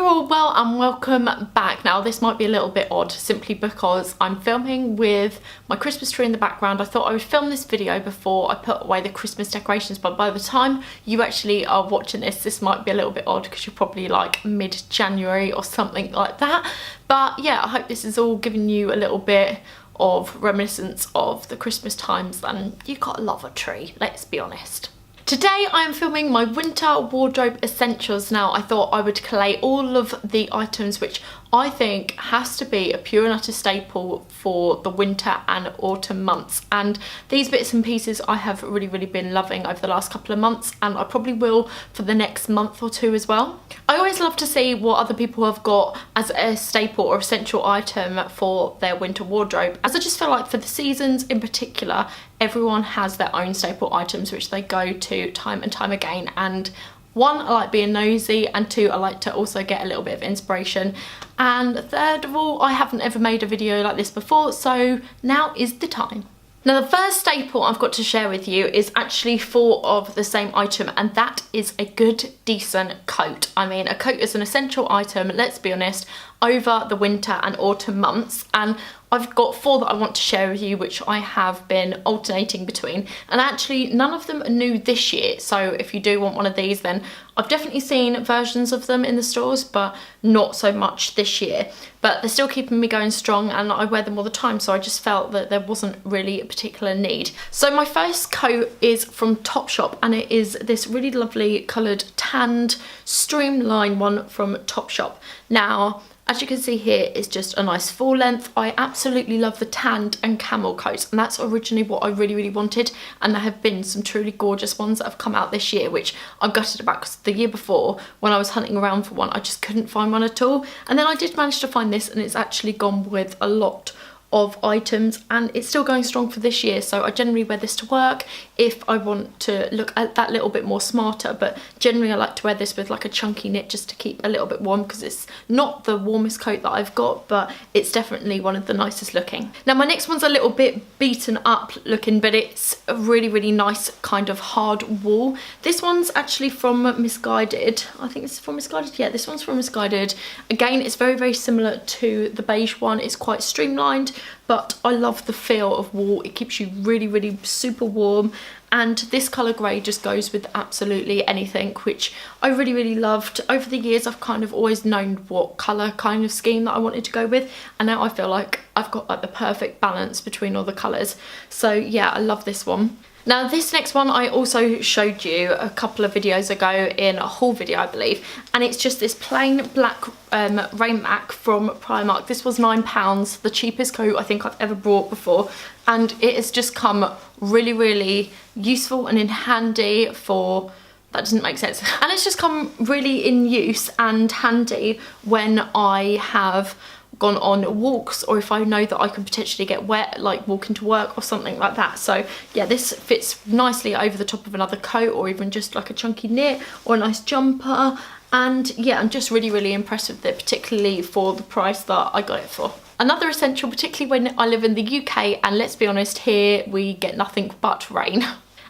you all well and welcome back. Now this might be a little bit odd simply because I'm filming with my Christmas tree in the background. I thought I would film this video before I put away the Christmas decorations, but by the time you actually are watching this might be a little bit odd because you're probably like mid-January or something like that. But yeah, I hope this is all giving you a little bit of reminiscence of the Christmas times, and you gotta love a tree, let's be honest. Today I am filming my winter wardrobe essentials. Now I thought I would collate all of the items which I think has to be a pure and utter staple for the winter and autumn months, and these bits and pieces I have really been loving over the last couple of months, and I probably will for the next month or two as well. I always love to see what other people have got as a staple or essential item for their winter wardrobe, as I just feel like for the seasons in particular everyone has their own staple items which they go to time and time again, and one, I like being nosy, and two, I like to also get a little bit of inspiration, and third of all, I haven't ever made a video like this before, so now is the time. Now the first staple I've got to share with you is actually full of the same item, and that is a good decent coat. I mean, a coat is an essential item, let's be honest, over the winter and autumn months, and I've got four that I want to share with you which I have been alternating between, and actually none of them are new this year, so if you do want one of these then I've definitely seen versions of them in the stores but not so much this year, but they're still keeping me going strong and I wear them all the time, so I just felt that there wasn't really a particular need. So my first coat is from Topshop, and it is this really lovely coloured tanned streamline one from Topshop. Now as you can see here, it's just a nice full length. I absolutely love the tanned and camel coats, and that's originally what I really wanted, and there have been some truly gorgeous ones that have come out this year which I'm gutted about because the year before when I was hunting around for one I just couldn't find one at all, and then I did manage to find this and it's actually gone with a lot of items and it's still going strong for this year, so I generally wear this to work if I want to look at that little bit more smarter, but generally I like to wear this with like a chunky knit just to keep a little bit warm because it's not the warmest coat that I've got, but it's definitely one of the nicest looking. Now my next one's a little bit beaten up looking, but it's a really nice kind of hard wool. This one's actually from Misguided. I think it's from Misguided. Yeah, this one's from Misguided. Again, it's very similar to the beige one. It's quite streamlined, but I love the feel of wool. It keeps you really super warm, and this colour grey just goes with absolutely anything, which I really loved. Over the years I've kind of always known what colour kind of scheme that I wanted to go with, and now I feel like I've got like the perfect balance between all the colours, so yeah, I love this one. Now this next one I also showed you a couple of videos ago in a haul video I believe, and it's just this plain black rain mac from Primark. This was £9, the cheapest coat I think I've ever bought before, and it has just come really useful and in handy for, that doesn't make sense, and it's just come really in use and handy when I have gone on walks, or if I know that I could potentially get wet like walking to work or something like that. So yeah, this fits nicely over the top of another coat or even just like a chunky knit or a nice jumper, and yeah, I'm just really impressed with it, particularly for the price that I got it for. Another essential, particularly when I live in the UK, and let's be honest, here we get nothing but rain.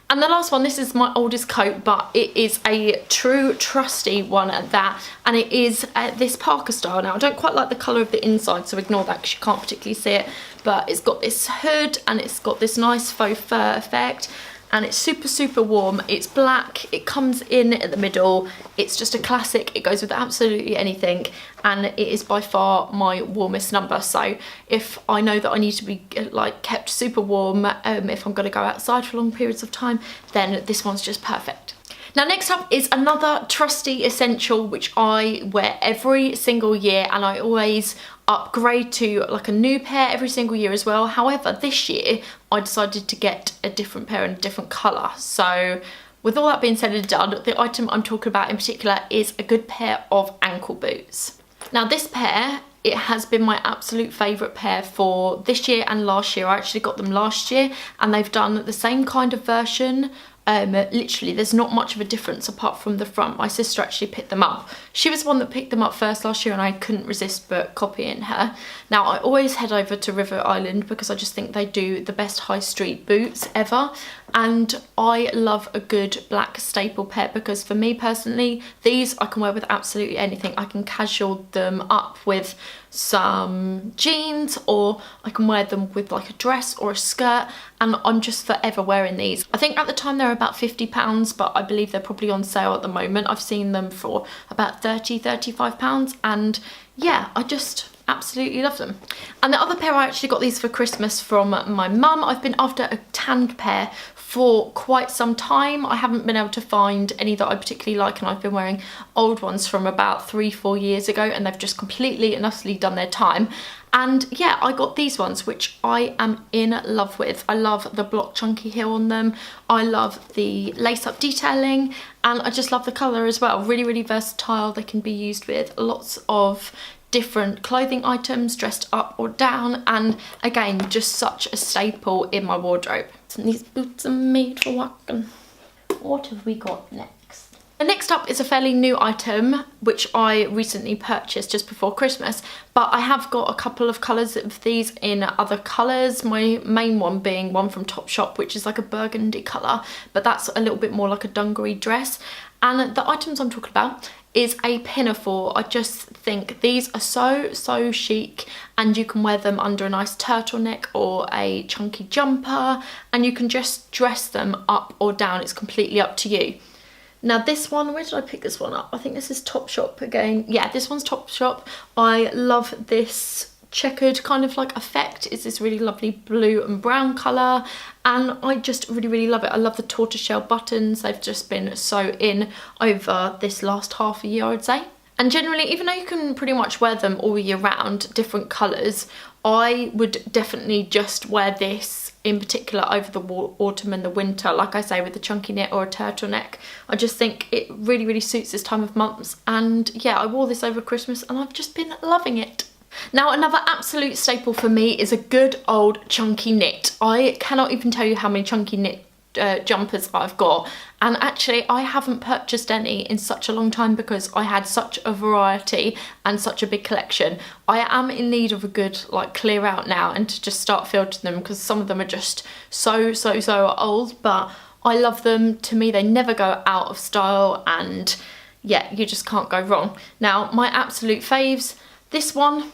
And the last one, this is my oldest coat, but it is a true trusty one at that, and it is this Parker style. Now I don't quite like the colour of the inside, so ignore that because you can't particularly see it, but it's got this hood and it's got this nice faux fur effect, and it's super warm. It's black, it comes in at the middle, it's just a classic, it goes with absolutely anything, and it is by far my warmest number. So if I know that I need to be like kept super warm if I'm going to go outside for long periods of time, then this one's just perfect. Now next up is another trusty essential which I wear every single year, and I always upgrade to like a new pair every single year as well. However, this year I decided to get a different pair in a different colour. So with all that being said and done, the item I'm talking about in particular is a good pair of ankle boots. Now this pair, it has been my absolute favourite pair for this year and last year. I actually got them last year and they've done the same kind of version Literally there's not much of a difference apart from the front. My sister actually picked them up. She was the one that picked them up first last year and I couldn't resist but copying her. Now I always head over to River Island because I just think they do the best high street boots ever. and I love a good black staple pair because for me personally, these I can wear with absolutely anything. I can casual them up with some jeans, or I can wear them with like a dress or a skirt, and I'm just forever wearing these. I think at the time they were about £50, but I believe they're probably on sale at the moment. I've seen them for about £30–35, and yeah, I just absolutely love them. And the other pair, I actually got these for Christmas from my mum. I've been after a tanned pair for quite some time. I haven't been able to find any that I particularly like, and I've been wearing old ones from about 3–4 years ago, and they've just completely and utterly done their time. And yeah, I got these ones, which I am in love with. I love the block chunky heel on them. I love the lace up detailing, and I just love the colour as well. Really, really versatile. They can be used with lots of different clothing items, dressed up or down, and again, just such a staple in my wardrobe. And these boots are made for walking. What have we got next? The next up is a fairly new item, which I recently purchased just before Christmas, but I have got a couple of colours of these in other colours. My main one being one from Topshop, which is like a burgundy colour, but that's a little bit more like a dungaree dress. And the items I'm talking about is a pinafore. I just think these are so chic, and you can wear them under a nice turtleneck or a chunky jumper, and you can just dress them up or down. It's completely up to you. Now this one, where did I pick this one up? I think this is Topshop again. Yeah, this one's Topshop. I love this checkered kind of like effect. It's this really lovely blue and brown colour, and I just really love it. I love the tortoiseshell buttons. They've just been so in over this last half a year, I'd say. And generally, even though you can pretty much wear them all year round, different colours, I would definitely just wear this in particular over the autumn and the winter, like I say, with a chunky knit or a turtleneck. I just think it really suits this time of months, and yeah, I wore this over Christmas and I've just been loving it. Now, another absolute staple for me is a good old chunky knit. I cannot even tell you how many chunky knit jumpers I've got, and actually I haven't purchased any in such a long time because I had such a variety and such a big collection. I am in need of a good like clear out now and to just start filtering them, because some of them are just so old, but I love them. To me, they never go out of style, and yeah, you just can't go wrong. Now, my absolute faves, this one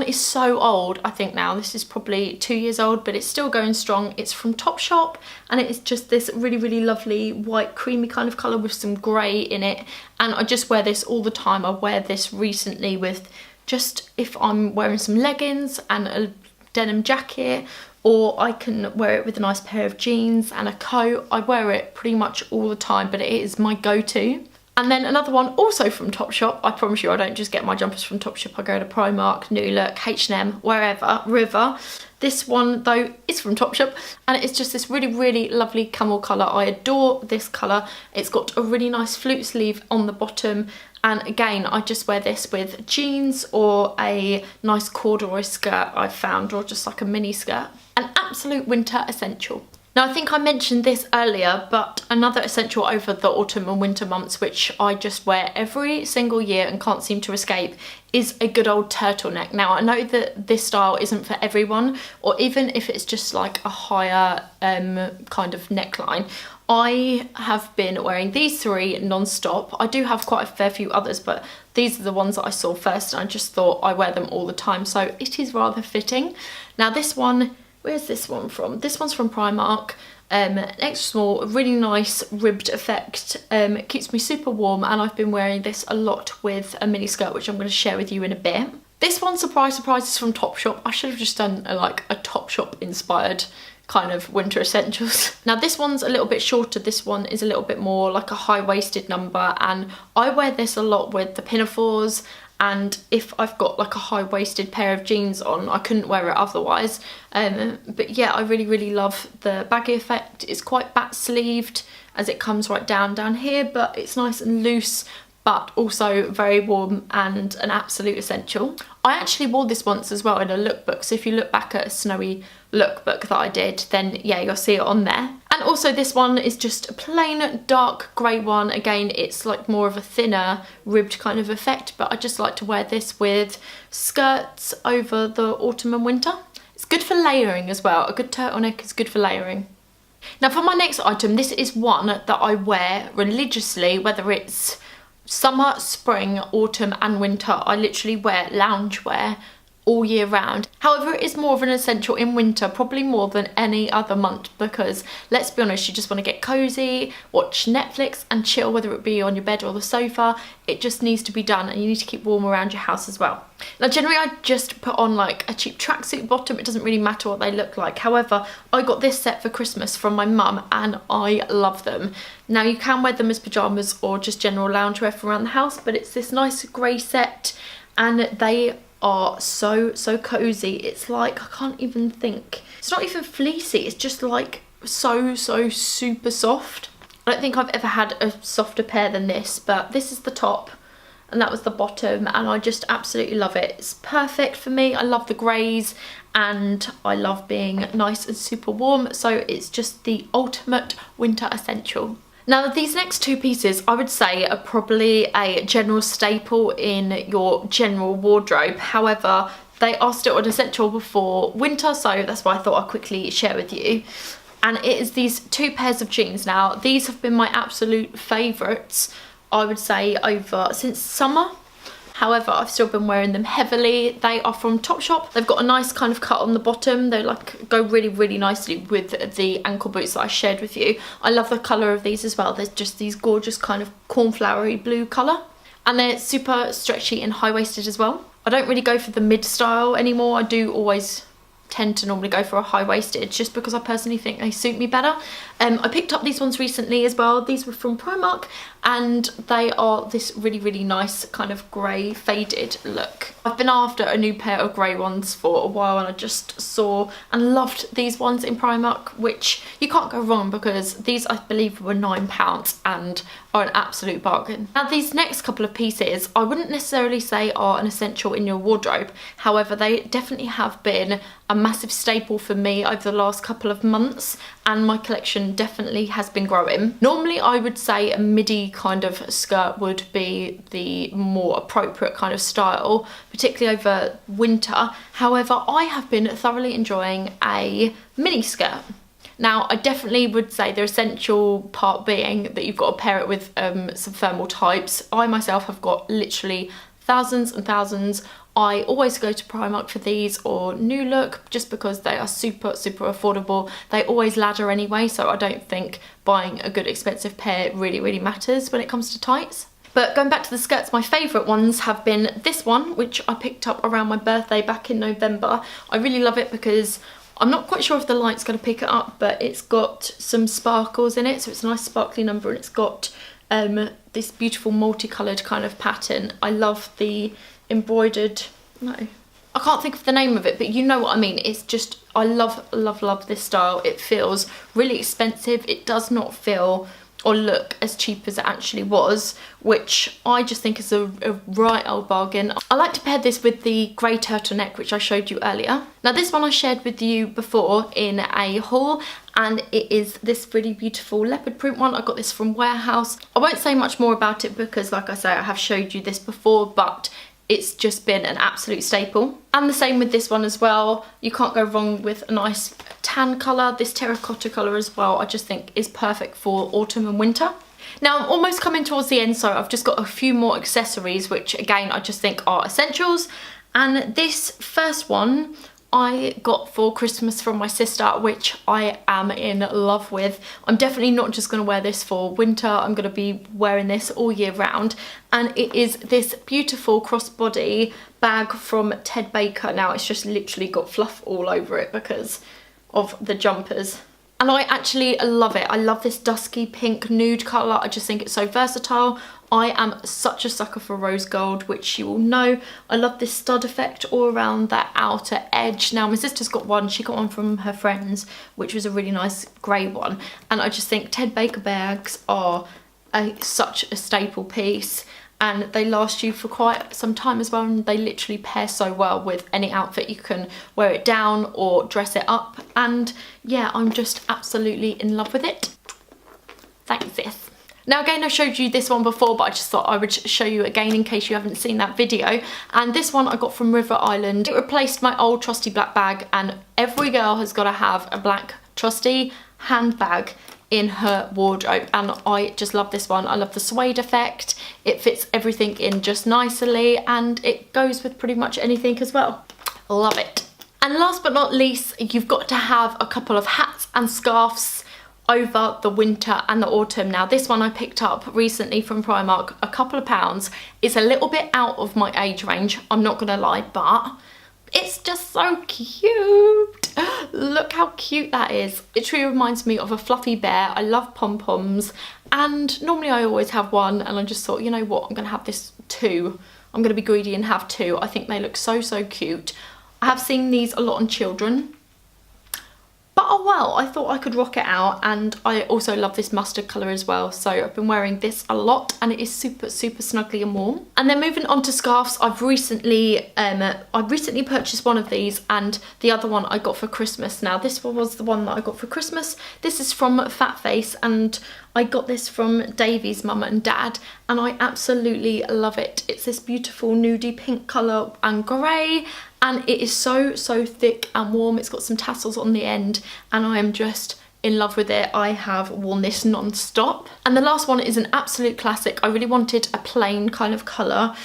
is so old, I think now. This is probably 2 years old, but it's still going strong. It's from Topshop, and it is just this really lovely white creamy kind of colour with some grey in it. And I just wear this all the time. I wear this recently with just if I'm wearing some leggings and a denim jacket, or I can wear it with a nice pair of jeans and a coat. I wear it pretty much all the time, but it is my go-to. And then another one also from Topshop. I promise you I don't just get my jumpers from Topshop. I go to Primark, New Look, H&M, wherever, River. This one though is from Topshop, and it's just this really lovely camel colour. I adore this colour. It's got a really nice flute sleeve on the bottom, and again, I just wear this with jeans or a nice corduroy skirt I've found, or just like a mini skirt. An absolute winter essential. Now, I think I mentioned this earlier, but another essential over the autumn and winter months, which I just wear every single year and can't seem to escape, is a good old turtleneck. Now, I know that this style isn't for everyone, or even if it's just like a higher kind of neckline. I have been wearing these three non-stop. I do have quite a fair few others, but these are the ones that I saw first, and I just thought I wear them all the time, so it is rather fitting. Now this one, where's this one from? This one's from Primark. Extra small, really nice ribbed effect. It keeps me super warm, and I've been wearing this a lot with a mini skirt, which I'm going to share with you in a bit. This one, surprise, is from Topshop. I should have just done a Topshop inspired kind of winter essentials. Now this one's a little bit shorter. This one is a little bit more like a high-waisted number, and I wear this a lot with the pinafores, and if I've got like a high-waisted pair of jeans on, I couldn't wear it otherwise. But yeah, I really love the baggy effect. It's quite bat-sleeved as it comes right down here, but it's nice and loose, but also very warm and an absolute essential. I actually wore this once as well in a lookbook, so if you look back at a snowy lookbook that I did, then yeah, you'll see it on there. And also this one is just a plain dark grey one. Again, it's like more of a thinner ribbed kind of effect, but I just like to wear this with skirts over the autumn and winter. It's good for layering as well. A good turtleneck is good for layering. Now for my next item, this is one that I wear religiously, whether it's summer, spring, autumn and winter. I literally wear loungewear all year round. However, it is more of an essential in winter, probably more than any other month, because let's be honest, you just want to get cozy, watch Netflix and chill, whether it be on your bed or the sofa. It just needs to be done, and you need to keep warm around your house as well. Now generally I just put on like a cheap tracksuit bottom, it doesn't really matter what they look like. However, I got this set for Christmas from my mum and I love them. Now you can wear them as pyjamas or just general loungewear for around the house, but it's this nice grey set and they are so cozy. It's like, I can't even think, it's not even fleecy, it's just like so super soft. I don't think I've ever had a softer pair than this, but this is the top and that was the bottom, and I just absolutely love it. It's perfect for me. I love the greys and I love being nice and super warm, so it's just the ultimate winter essential. Now these next two pieces I would say are probably a general staple in your general wardrobe. However, they are still an essential before winter, so that's why I thought I'd quickly share with you. And it is these two pairs of jeans. Now these have been my absolute favourites, I would say, over since summer. However, I've still been wearing them heavily. They are from Topshop. They've got a nice kind of cut on the bottom. They like go really nicely with the ankle boots that I shared with you. I love the colour of these as well. There's just these gorgeous kind of cornflowery blue colour. And they're super stretchy and high-waisted as well. I don't really go for the mid style anymore. I do always tend to normally go for a high-waisted just because I personally think they suit me better. I picked up these ones recently as well. These were from Primark and they are this really nice kind of grey faded look. I've been after a new pair of grey ones for a while and I just saw and loved these ones in Primark, which you can't go wrong because these I believe were £9 and are an absolute bargain. Now these next couple of pieces I wouldn't necessarily say are an essential in your wardrobe. However, they definitely have been a massive staple for me over the last couple of months and my collection definitely has been growing. Normally I would say a midi kind of skirt would be the more appropriate kind of style, particularly over winter. However, I have been thoroughly enjoying a mini skirt. Now I definitely would say the essential part being that you've got to pair it with some thermal types. I myself have got literally thousands and thousands. I always go to Primark for these or New Look just because they are super affordable. They always ladder anyway, so I don't think buying a good expensive pair really matters when it comes to tights. But going back to the skirts, my favourite ones have been this one, which I picked up around my birthday back in November. I really love it because I'm not quite sure if the light's going to pick it up, but it's got some sparkles in it, so it's a nice sparkly number, and it's got this beautiful multicoloured kind of pattern. I love the embroidered, no, I can't think of the name of it, but you know what I mean. It's just, I love this style. It feels really expensive. It does not feel or look as cheap as it actually was, which I just think is a right old bargain. I like to pair this with the grey turtleneck, which I showed you earlier. Now this one I shared with you before in a haul, and it is this really beautiful leopard print one. I got this from Warehouse. I won't say much more about it because, like I say, I have showed you this before, but it's just been an absolute staple. And the same with this one as well. You can't go wrong with a nice tan colour. This terracotta colour as well, I just think is perfect for autumn and winter. Now I'm almost coming towards the end, so I've just got a few more accessories, which again, I just think are essentials. And this first one I got for Christmas from my sister, which I am in love with. I'm definitely not just going to wear this for winter, I'm going to be wearing this all year round. And it is this beautiful crossbody bag from Ted Baker. Now it's just literally got fluff all over it because of the jumpers. And I actually love it. I love this dusky pink nude colour. I just think it's so versatile. I am such a sucker for rose gold, which you all know. I love this stud effect all around that outer edge. Now my sister's got one, she got one from her friends, which was a really nice grey one. And I just think Ted Baker bags are such a staple piece, and they last you for quite some time as well, and they literally pair so well with any outfit. You can wear it down or dress it up, and yeah, I'm just absolutely in love with it. Thanks, sis. Now again, I showed you this one before, but I just thought I would show you again in case you haven't seen that video. And this one I got from River Island. It replaced my old trusty black bag, and every girl has got to have a black trusty handbag in her wardrobe, and I just love this one. I love the suede effect. It fits everything in just nicely, and it goes with pretty much anything as well. Love it. And last but not least, you've got to have a couple of hats and scarves over the winter and the autumn. Now this one I picked up recently from Primark, a couple of pounds. It's a little bit out of my age range, I'm not gonna lie, but it's just so cute. Look how cute that is. It truly reminds me of a fluffy bear. I love pom-poms, and normally I always have one, and I just thought, you know what, I'm gonna have this two. I'm gonna be greedy and have two. I think they look so, so cute. I have seen these a lot on children, but oh well, I thought I could rock it out, and I also love this mustard colour as well, so I've been wearing this a lot, and it is super, super snuggly and warm. And then moving on to scarves, I've recently purchased one of these, and the other one I got for Christmas. Now this one was the one that I got for Christmas. This is from Fat Face, and I got this from Davey's mum and dad, and I absolutely love it. It's this beautiful nudie pink colour and grey, and it is so, so thick and warm. It's got some tassels on the end, and I am just in love with it. I have worn this non-stop. And the last one is an absolute classic. I really wanted a plain kind of colour,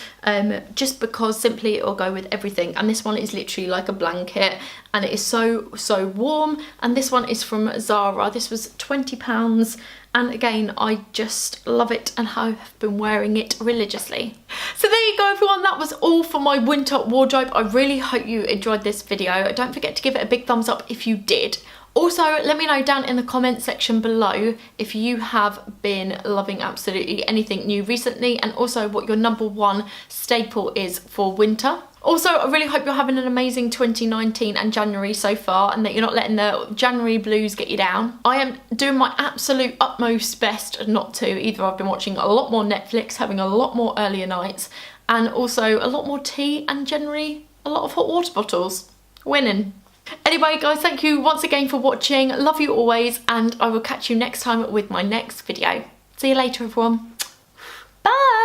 just because simply it will go with everything. And this one is literally like a blanket, and it is so, so warm. And this one is from Zara. This was £20. And again, I just love it, and I have been wearing it religiously. So there you go everyone, that was all for my winter wardrobe. I really hope you enjoyed this video. Don't forget to give it a big thumbs up if you did. Also, let me know down in the comment section below if you have been loving absolutely anything new recently, and also what your #1 staple is for winter. Also, I really hope you're having an amazing 2019 and January so far, and that you're not letting the January blues get you down. I am doing my absolute utmost best not to. Either I've been watching a lot more Netflix, having a lot more earlier nights, and also a lot more tea, and generally a lot of hot water bottles. Winning. Anyway guys, thank you once again for watching. Love you always, and I will catch you next time with my next video. See you later everyone. Bye!